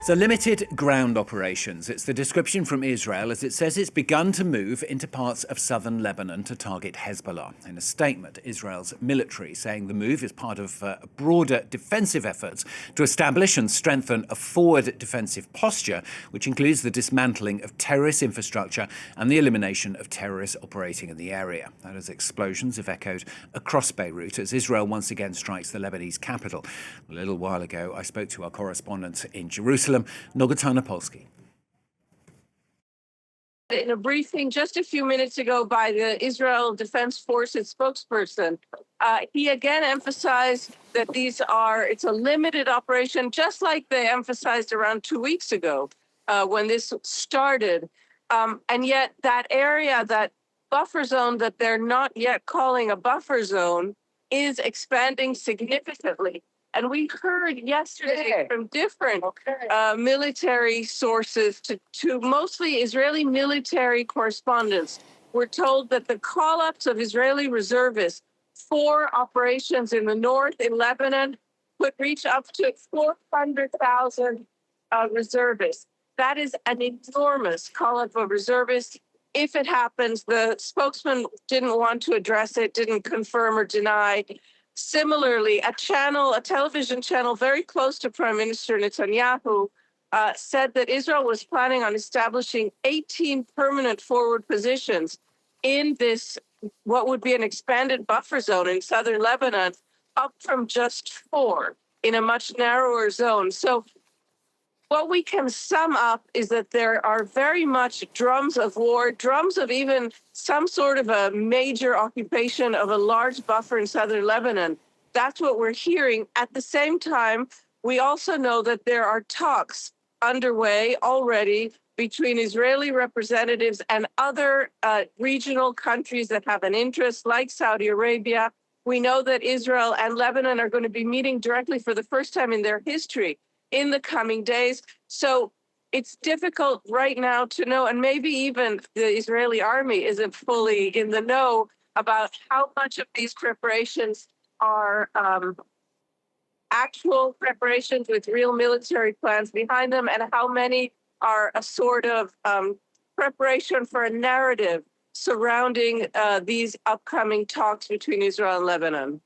So limited ground operations. It's the description from Israel as it says it's begun to move into parts of southern Lebanon to target Hezbollah. In a statement, Israel's military saying the move is part of broader defensive efforts to establish and strengthen a forward defensive posture, which includes the dismantling of terrorist infrastructure and the elimination of terrorists operating in the area. That as explosions have echoed across Beirut as Israel once again strikes the Lebanese capital. A little while ago, I spoke to our correspondent in Jerusalem, Noga Tarnopolsky. In a briefing just a few minutes ago by the Israel Defense Forces spokesperson, he again emphasized that it's a limited operation, just like they emphasized around 2 weeks ago when this started. And yet that area, that buffer zone that they're not yet calling a buffer zone, is expanding significantly. And we heard yesterday from different military sources to mostly Israeli military correspondents. We're told that the call-ups of Israeli reservists for operations in the north in Lebanon could reach up to 400,000 reservists. That is an enormous call-up of reservists. If it happens, the spokesman didn't want to address it, didn't confirm or deny. Similarly, a television channel very close to Prime Minister Netanyahu said that Israel was planning on establishing 18 permanent forward positions in this, what would be an expanded buffer zone in southern Lebanon, up from just 4 in a much narrower zone. So what we can sum up is that there are very much drums of war, drums of even some sort of a major occupation of a large buffer in southern Lebanon. That's what we're hearing. At the same time, we also know that there are talks underway already between Israeli representatives and other regional countries that have an interest, like Saudi Arabia. We know that Israel and Lebanon are going to be meeting directly for the first time in their history in the coming days. So it's difficult right now to know, and maybe even the Israeli army isn't fully in the know about how much of these preparations are actual preparations with real military plans behind them, and how many are a sort of preparation for a narrative surrounding these upcoming talks between Israel and Lebanon.